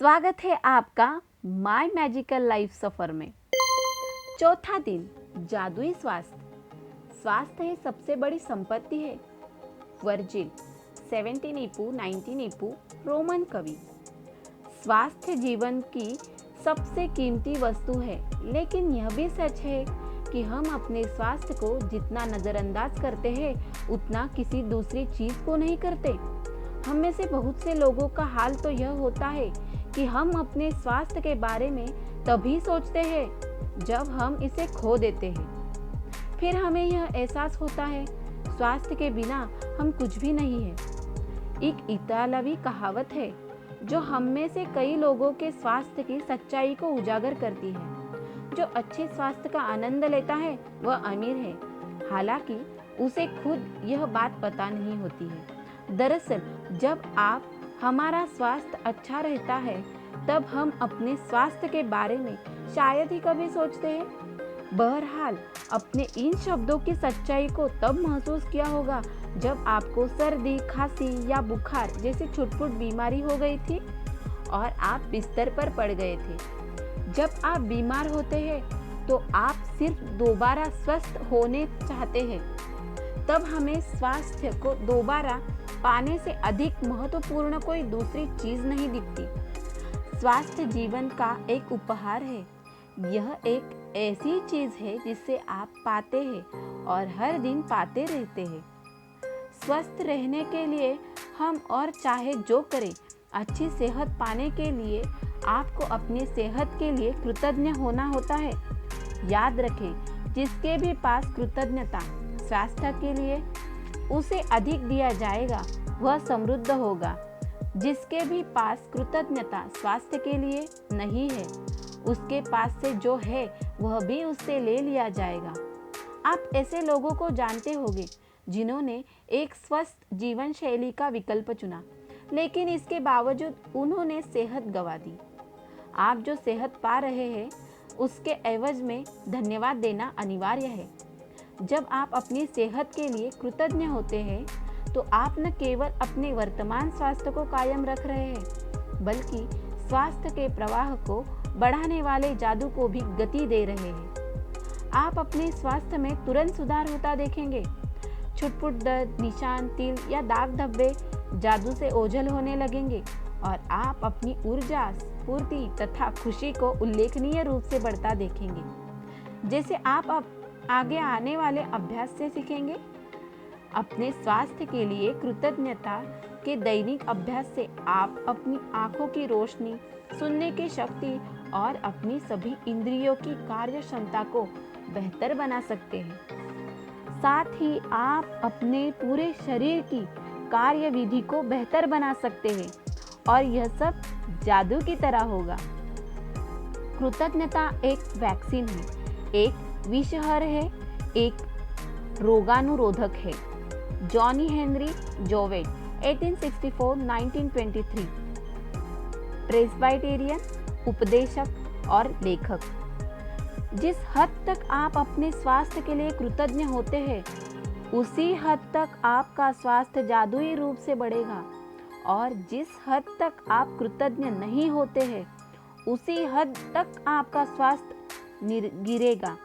स्वागत है आपका माय मैजिकल लाइफ सफर में। चौथा दिन, जादुई स्वास्थ्य। स्वास्थ्य है सबसे बड़ी संपत्ति है। वर्जिल 17 ईपू 19 ईपू रोमन कवि। स्वास्थ्य जीवन की सबसे कीमती वस्तु है, लेकिन यह भी सच है कि हम अपने स्वास्थ्य को जितना नज़रअंदाज करते हैं उतना किसी दूसरी चीज़ को नहीं करते। हम में से बहुत से लोगों का हाल तो यह होता है कि हम अपने स्वास्थ्य के बारे में तभी सोचते हैं जब हम इसे खो देते हैं। फिर हमें यह एहसास होता है स्वास्थ्य के बिना हम कुछ भी नहीं है। एक इतालवी कहावत है जो हम में से कई लोगों के स्वास्थ्य की सच्चाई को उजागर करती है। जो अच्छे स्वास्थ्य का आनंद लेता है वह अमीर है, हालांकि उसे खुद यह बात पता नहीं होती है। दरअसल जब हमारा स्वास्थ्य अच्छा रहता है तब हम अपने स्वास्थ्य के बारे में शायद ही कभी सोचते हैं। बहरहाल अपने इन शब्दों की सच्चाई को तब महसूस किया होगा जब आपको सर्दी, खांसी या बुखार जैसी छुटपुट बीमारी हो गई थी और आप बिस्तर पर पड़ गए थे। जब आप बीमार होते हैं तो आप सिर्फ दोबारा स्वस्थ होने चाहते हैं। तब हमें स्वास्थ्य को दोबारा पाने से अधिक महत्वपूर्ण कोई दूसरी चीज नहीं दिखती। स्वास्थ्य जीवन का एक उपहार है। यह एक ऐसी चीज है जिसे आप पाते हैं और हर दिन पाते रहते हैं। स्वस्थ रहने के लिए हम और चाहे जो करें, अच्छी सेहत पाने के लिए आपको अपनी सेहत के लिए कृतज्ञ होना होता है। याद रखें, जिसके भी पास कृतज्ञता स्वास्थ्य के लिए उसे अधिक दिया जाएगा वह समृद्ध होगा। जिसके भी पास कृतज्ञता स्वास्थ्य के लिए नहीं है, उसके पास से जो है वह भी उससे ले लिया जाएगा। आप ऐसे लोगों को जानते होंगे जिन्होंने एक स्वस्थ जीवन शैली का विकल्प चुना, लेकिन इसके बावजूद उन्होंने सेहत गंवा दी। आप जो सेहत पा रहे हैं उसके एवज में धन्यवाद देना अनिवार्य है। जब आप अपनी सेहत के लिए कृतज्ञ होते हैं तो आप न केवल अपने वर्तमान स्वास्थ्य को कायम रख रहे हैं, बल्कि स्वास्थ्य के प्रवाह को बढ़ाने वाले जादू को भी गति दे रहे हैं। आप अपने स्वास्थ्य में तुरंत सुधार होता देखेंगे। छुटपुट दर्द, निशान, तिल या दाग धब्बे जादू से ओझल होने लगेंगे और आप अपनी ऊर्जा, स्फूर्ति तथा खुशी को उल्लेखनीय रूप से बढ़ता देखेंगे, जैसे आप आगे आने वाले अभ्यास से सीखेंगे। अपने स्वास्थ्य के लिए कृतज्ञता के दैनिक अभ्यास से आप अपनी आंखों की रोशनी, सुनने की शक्ति और अपनी सभी इंद्रियों की कार्य क्षमता को बेहतर बना सकते हैं। साथ ही आप अपने पूरे शरीर की कार्यविधि को बेहतर बना सकते हैं और यह सब जादू की तरह होगा। कृतज्ञता एक वैक्सीन है, एक विषहर है, एक रोगानुरोधक है। जॉनी हेनरी जोवेट 1864-1923, प्रेस्बाइटेरियन, उपदेशक और लेखक। जिस हद तक आप अपने स्वास्थ्य के लिए कृतज्ञ होते हैं उसी हद तक आपका स्वास्थ्य जादुई रूप से बढ़ेगा, और जिस हद तक आप कृतज्ञ नहीं होते हैं उसी हद तक आपका स्वास्थ्य गिरेगा।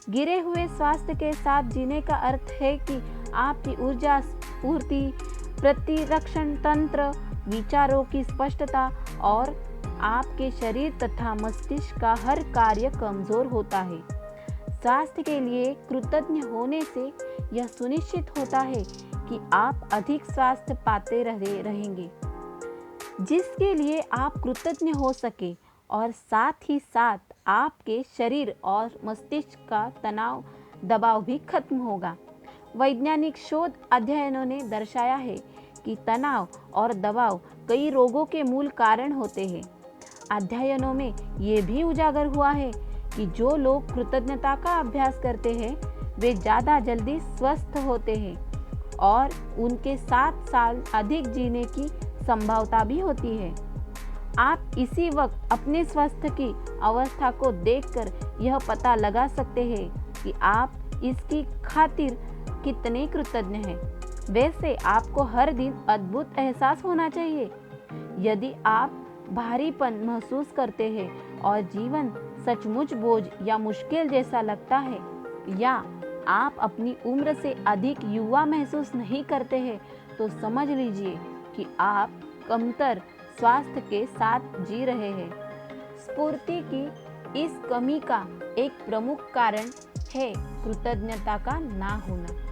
गिरे हुए स्वास्थ्य के साथ जीने का अर्थ है कि आपकी ऊर्जा, स्फूर्ति, प्रतिरक्षण तंत्र, विचारों की स्पष्टता और आपके शरीर तथा मस्तिष्क का हर कार्य कमजोर होता है। स्वास्थ्य के लिए कृतज्ञ होने से यह सुनिश्चित होता है कि आप अधिक स्वास्थ्य पाते रहेंगे, जिसके लिए आप कृतज्ञ हो सके, और साथ ही साथ आपके शरीर और मस्तिष्क का तनाव दबाव भी खत्म होगा। वैज्ञानिक शोध अध्ययनों ने दर्शाया है कि तनाव और दबाव कई रोगों के मूल कारण होते हैं। अध्ययनों में ये भी उजागर हुआ है कि जो लोग कृतज्ञता का अभ्यास करते हैं वे ज़्यादा जल्दी स्वस्थ होते हैं और उनके 7 साल अधिक जीने की संभावना भी होती है। आप इसी वक्त अपने स्वास्थ्य की अवस्था को देखकर यह पता लगा सकते हैं कि आप इसकी खातिर कितने कृतज्ञ हैं। वैसे आपको हर दिन अद्भुत एहसास होना चाहिए। यदि आप भारीपन महसूस करते हैं और जीवन सचमुच बोझ या मुश्किल जैसा लगता है, या आप अपनी उम्र से अधिक युवा महसूस नहीं करते हैं, तो समझ लीजिए कि आप कमतर स्वास्थ्य के साथ जी रहे हैं। स्फूर्ति की इस कमी का एक प्रमुख कारण है कृतज्ञता का ना होना।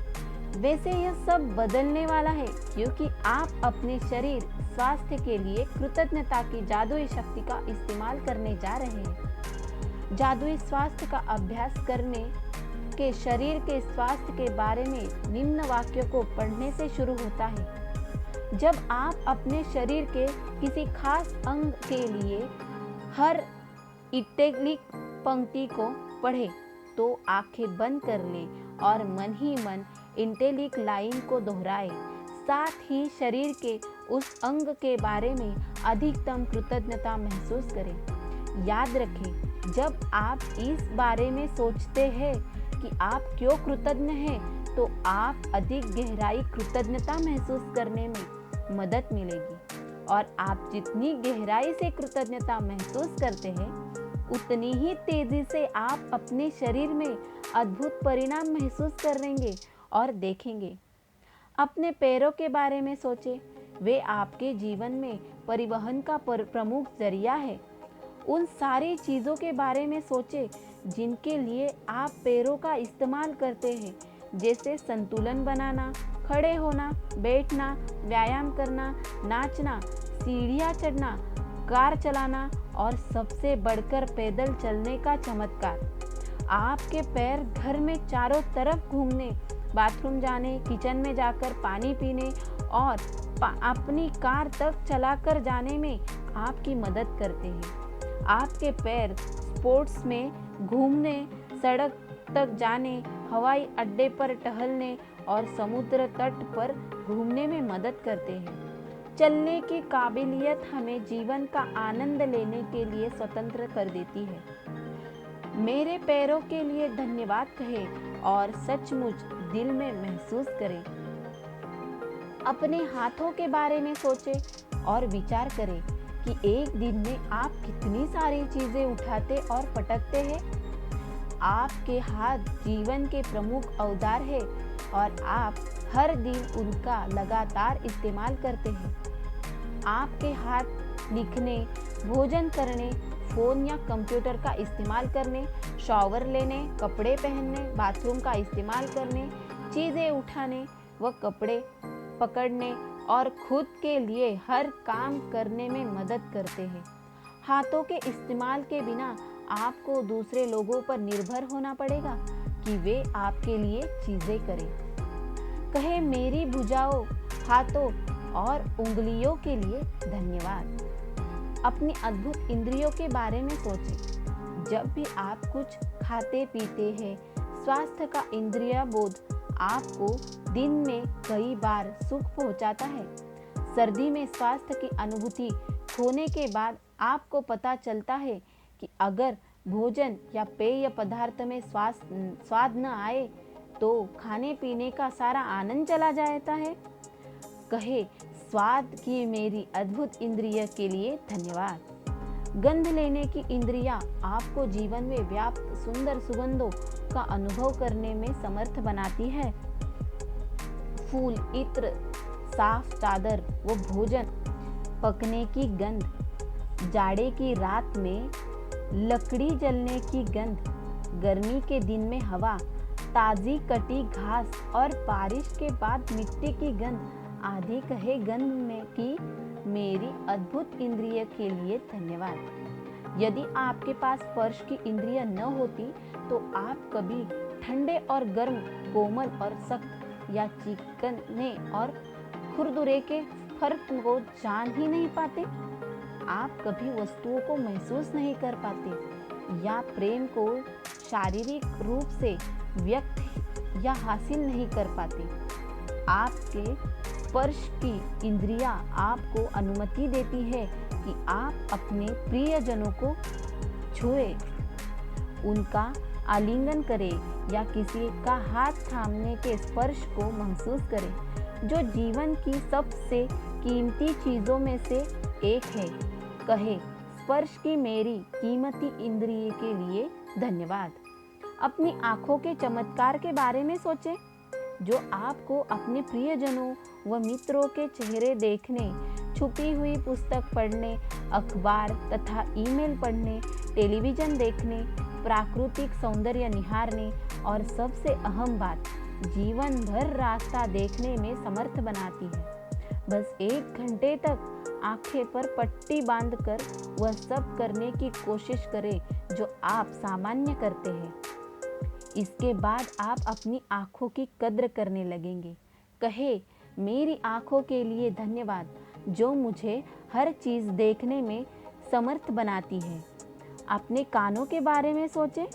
वैसे यह सब बदलने वाला है, क्योंकि आप अपने शरीर स्वास्थ्य के लिए कृतज्ञता की जादुई शक्ति का इस्तेमाल करने जा रहे हैं। जादुई स्वास्थ्य का अभ्यास करने के शरीर के स्वास्थ्य के बारे में निम्न वाक्यों को पढ़ने से शुरू होता है। जब आप अपने शरीर के किसी खास अंग के लिए हर इटैलिक पंक्ति को पढ़ें, तो आंखें बंद कर लें और मन ही मन इटैलिक लाइन को दोहराएं। साथ ही शरीर के उस अंग के बारे में अधिकतम कृतज्ञता महसूस करें। याद रखें, जब आप इस बारे में सोचते हैं कि आप क्यों कृतज्ञ हैं, तो आप अधिक गहराई कृतज्ञता महसूस करने में मदद मिलेगी। और आप जितनी गहराई से कृतज्ञता महसूस करते हैं, उतनी ही तेजी से आप अपने शरीर में अद्भुत परिणाम महसूस करेंगे और देखेंगे। अपने पैरों के बारे में सोचें, वे आपके जीवन में परिवहन का प्रमुख जरिया है। उन सारी चीज़ों के बारे में सोचें जिनके लिए आप पैरों का इस्तेमाल करते हैं, जैसे संतुलन बनाना, खड़े होना, बैठना, व्यायाम करना, नाचना, सीढ़ियाँ चढ़ना, कार चलाना और सबसे बढ़कर पैदल चलने का चमत्कार। आपके पैर घर में चारों तरफ घूमने, बाथरूम जाने, किचन में जाकर पानी पीने और अपनी कार तक चलाकर जाने में आपकी मदद करते हैं। आपके पैर स्पोर्ट्स में घूमने, सड़क तक जाने, हवाई अड्डे पर टहलने और समुद्र तट पर घूमने में मदद करते हैं। चलने की काबिलियत हमें जीवन का आनंद लेने के लिए स्वतंत्र कर देती है। मेरे पैरों के लिए धन्यवाद कहें और सचमुच दिल में महसूस करें। अपने हाथों के बारे में सोचें और विचार करें कि एक दिन में आप कितनी सारी चीजें उठाते और पटकते हैं। आपके हाथ जीवन के प्रमुख औजार है और आप हर दिन उनका लगातार इस्तेमाल करते हैं। आपके हाथ लिखने, भोजन करने, फोन या कंप्यूटर का इस्तेमाल करने, शॉवर लेने, कपड़े पहनने, बाथरूम का इस्तेमाल करने, चीज़ें उठाने व कपड़े पकड़ने और खुद के लिए हर काम करने में मदद करते हैं। हाथों के इस्तेमाल के बिना आपको दूसरे लोगों पर निर्भर होना पड़ेगा कि वे आपके लिए चीज़ें करें। कहे, मेरी भुजाओं, हाथों और उंगलियों के लिए धन्यवाद। अपनी अद्भुत इंद्रियों के बारे में सोचें। जब भी आप कुछ खाते पीते हैं, स्वास्थ्य का इंद्रिय बोध आपको दिन में कई बार सुख पहुंचाता है। सर्दी में स्वास्थ्य की अनुभूति खोने के बाद आपको पता चलता है कि अगर भोजन या पेय पदार्थ में स्वाद न आए, तो खाने पीने का सारा आनंद चला जाता है। कहे, स्वाद की मेरी अद्भुत इंद्रिय के लिए धन्यवाद। गंध लेने की इंद्रियां आपको जीवन में व्याप्त सुंदर सुगंधों का अनुभव करने में समर्थ बनाती है। फूल, इत्र, साफ चादर व भोजन पकने की गंध, जाड़े की रात में लकड़ी जलने की गंध, गर्मी के दिन में हवा, ताजी कटी घास और बारिश के बाद मिट्टी की गंध आदि कहे गंध में की मेरी अद्भुत इंद्रिय के लिए धन्यवाद। यदि आपके पास स्पर्श की इंद्रिय न होती, तो आप कभी ठंडे और गर्म, कोमल और सख्त या चिकने और खुरदुरे के फर्क को जान ही नहीं पाते। आप कभी वस्तुओं को महसूस नहीं कर पाते या प्रेम को शारीरिक रूप से व्यक्त या हासिल नहीं कर पाते। आपके स्पर्श की इंद्रियां आपको अनुमति देती है कि आप अपने प्रियजनों को छुएं, उनका आलिंगन करें या किसी का हाथ थामने के स्पर्श को महसूस करें, जो जीवन की सबसे कीमती चीज़ों में से एक है। कहे स्पर्श की मेरी कीमती इंद्रिय के लिए धन्यवाद। अपनी आंखों के चमत्कार के बारे में सोचें, जो आपको अपने प्रियजनों व मित्रों के चेहरे देखने, छुपी हुई पुस्तक पढ़ने, अखबार तथा ईमेल पढ़ने, टेलीविज़न देखने, प्राकृतिक सौंदर्य निहारने और सबसे अहम बात, जीवन भर रास्ता देखने में समर्थ बनाती है। बस 1 घंटे तक आंखें पर पट्टी बांधकर वह सब करने की कोशिश करें जो आप सामान्य करते हैं। इसके बाद आप अपनी आँखों की कद्र करने लगेंगे। कहे मेरी आँखों के लिए धन्यवाद जो मुझे हर चीज़ देखने में समर्थ बनाती है। अपने कानों के बारे में सोचें,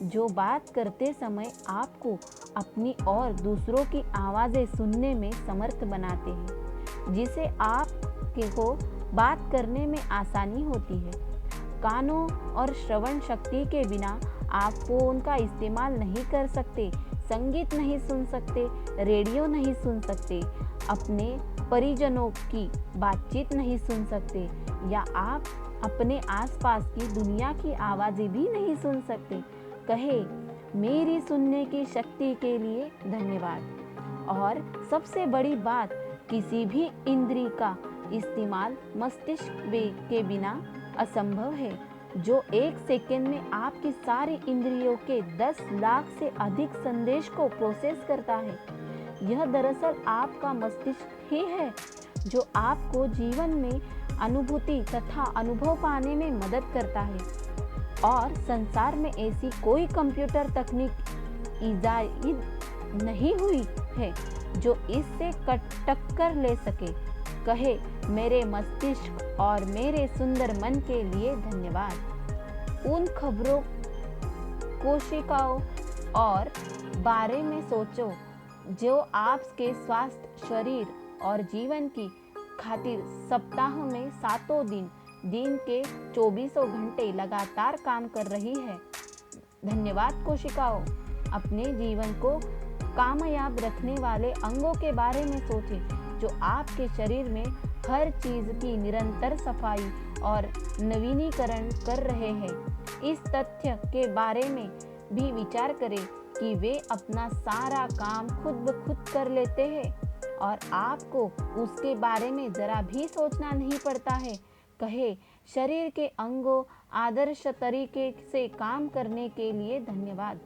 जो बात करते समय आपको अपनी और दूसरों की आवाज़ें सुनने में समर्थ बनाते हैं, जिसे आपको बात करने में आसानी होती है। कानों और श्रवण शक्ति के बिना आप फ़ोन का इस्तेमाल नहीं कर सकते, संगीत नहीं सुन सकते, रेडियो नहीं सुन सकते, अपने परिजनों की बातचीत नहीं सुन सकते या आप अपने आसपास की दुनिया की आवाज़ें भी नहीं सुन सकते। कहे मेरी सुनने की शक्ति के लिए धन्यवाद। और सबसे बड़ी बात, किसी भी इंद्री का इस्तेमाल मस्तिष्क के बिना असंभव है, जो 1 सेकेंड में आपकी सारी इंद्रियों के 10 लाख से अधिक संदेश को प्रोसेस करता है। यह दरअसल आपका मस्तिष्क ही है जो आपको जीवन में अनुभूति तथा अनुभव पाने में मदद करता है। और संसार में ऐसी कोई कंप्यूटर तकनीक इजाद नहीं हुई है जो इससे टक्कर ले सके। कहे मेरे मस्तिष्क और मेरे सुंदर मन के लिए धन्यवाद। उन खबरों, कोशिकाओं और बारे में सोचो जो आपके स्वास्थ्य, शरीर और जीवन की खातिर सप्ताह में 7 दिन के 24 घंटे लगातार काम कर रही है। धन्यवाद कोशिकाओं। अपने जीवन को कामयाब रखने वाले अंगों के बारे में सोचें जो आपके शरीर में हर चीज़ की निरंतर सफाई और नवीनीकरण कर रहे हैं। इस तथ्य के बारे में भी विचार करें कि वे अपना सारा काम खुद ब खुद कर लेते हैं और आपको उसके बारे में ज़रा भी सोचना नहीं पड़ता है। कहे शरीर के अंगों आदर्श तरीके से काम करने के लिए धन्यवाद।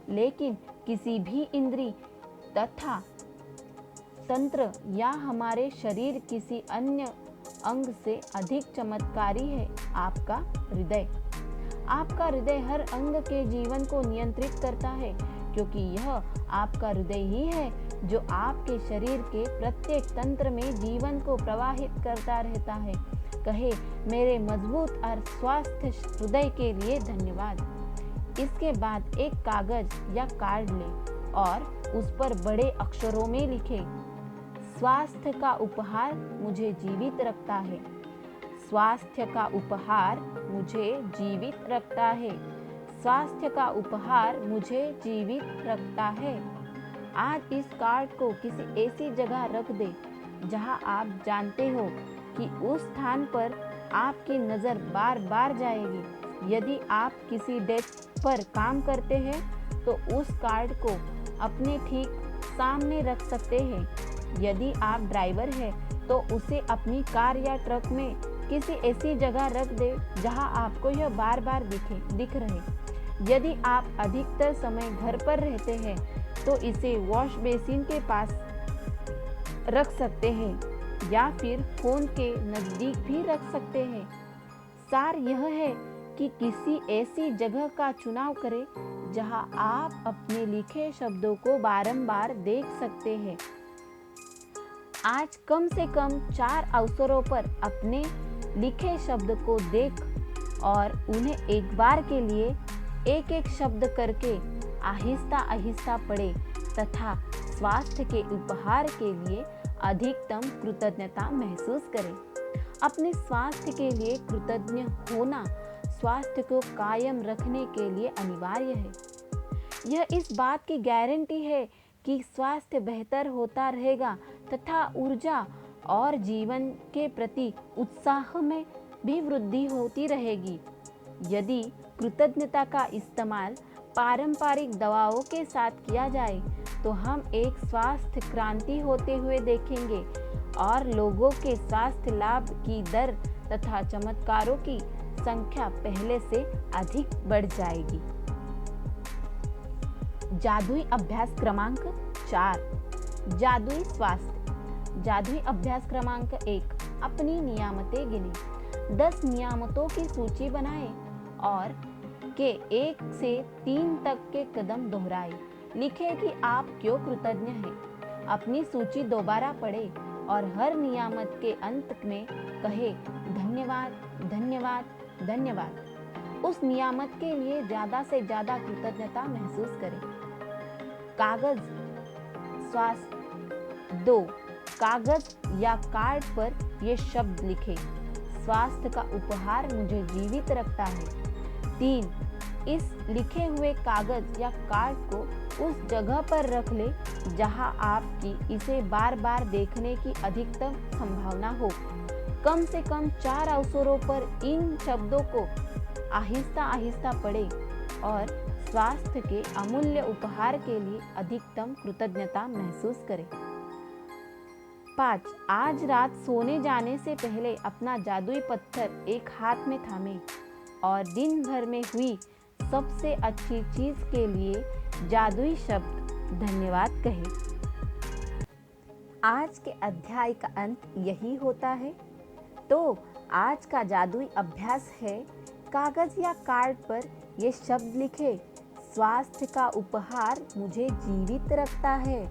लेकिन किसी भी इंद्री तथा तंत्र या हमारे शरीर किसी अन्य अंग से अधिक चमत्कारी है आपका हृदय। आपका हृदय हर अंग के जीवन को नियंत्रित करता है, क्योंकि यह आपका हृदय ही है जो आपके शरीर के प्रत्येक तंत्र में जीवन को प्रवाहित करता रहता है। कहे मेरे मजबूत और स्वस्थ हृदय के लिए धन्यवाद। इसके बाद एक कागज या कार्ड लें और उस पर बड़े अक्षरों में लिखें, स्वास्थ्य का उपहार मुझे जीवित रखता है। स्वास्थ्य का उपहार मुझे जीवित रखता है। स्वास्थ्य का उपहार मुझे जीवित रखता है। आज इस कार्ड को किसी ऐसी जगह रख दे जहां आप जानते हो कि उस स्थान पर आपकी नज़र बार बार जाएगी। यदि आप किसी डेस्क पर काम करते हैं तो उस कार्ड को अपने ठीक सामने रख सकते हैं। यदि आप ड्राइवर हैं तो उसे अपनी कार या ट्रक में किसी ऐसी जगह रख दे जहां आपको यह बार बार दिख रहे। यदि आप अधिकतर समय घर पर रहते हैं तो इसे वॉश बेसिन के पास रख सकते हैं या फिर फोन के नज़दीक भी रख सकते हैं। सार यह है कि किसी ऐसी जगह का चुनाव करें जहां आप अपने लिखे शब्दों को बारंबार देख सकते हैं। आज कम से कम 4 अवसरों पर अपने लिखे शब्द को देख और उन्हें एक बार के लिए एक एक शब्द करके आहिस्ता आहिस्ता पढ़े तथा स्वास्थ्य के उपहार के लिए अधिकतम कृतज्ञता महसूस करें। अपने स्वास्थ्य के लिए कृतज्ञ होना स्वास्थ्य को कायम रखने के लिए अनिवार्य है। यह इस बात की गारंटी है कि स्वास्थ्य बेहतर होता रहेगा तथा ऊर्जा और जीवन के प्रति उत्साह में भी वृद्धि होती रहेगी। यदि कृतज्ञता का इस्तेमाल पारंपरिक दवाओं के साथ किया जाए तो हम एक स्वास्थ्य क्रांति होते हुए देखेंगे और लोगों के स्वास्थ्य लाभ की दर तथा चमत्कारों की संख्या पहले से अधिक बढ़ जाएगी। जादुई अभ्यास क्रमांक 4, जादुई स्वास्थ्य। जादुई अभ्यास क्रमांक 1, अपनी नियामतें गिने। 10 नियामतों की सूची बनाएं और के 1 से 3 तक के कदम दोहराएं। लिखें कि आप क्यों कृतज्ञ हैं। अपनी सूची दोबारा पढ़ें और हर नियामत के अंत में कहें धन्यवाद, धन्यवाद, धन्यवाद। उस नियामत के लिए ज़्यादा से ज़्यादा कृतज्ञता महसूस करें। कागज स्वास्थ्य। 2, कागज या कार्ड पर ये शब्द लिखें, स्वास्थ्य का उपहार मुझे जीवित रखता है। 3, इस लिखे हुए कागज या कार्ड को उस जगह पर रख ले जहां आपकी इसे बार बार देखने की अधिकतम संभावना हो। कम से कम 4 अवसरों पर इन शब्दों को आहिस्ता आहिस्ता पढ़ें और स्वास्थ्य के अमूल्य उपहार के लिए अधिकतम कृतज्ञता महसूस करें। 5, आज रात सोने जाने से पहले अपना जादुई पत्थर एक हाथ में थामें और दिन भर में हुई सबसे अच्छी चीज के लिए जादुई शब्द धन्यवाद कहें। आज के अध्याय का अंत यही होता है। तो आज का जादुई अभ्यास है, कागज या कार्ड पर ये शब्द लिखे, स्वास्थ्य का उपहार मुझे जीवित रखता है,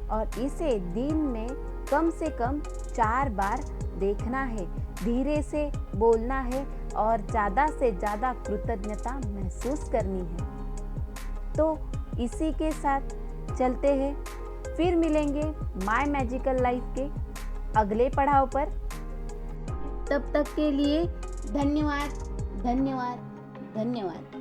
और इसे दिन में कम से कम 4 बार देखना है, धीरे से बोलना है और ज़्यादा से ज़्यादा कृतज्ञता महसूस करनी है। तो इसी के साथ चलते हैं, फिर मिलेंगे माय मैजिकल लाइफ के अगले पड़ाव पर। तब तक के लिए धन्यवाद, धन्यवाद, धन्यवाद।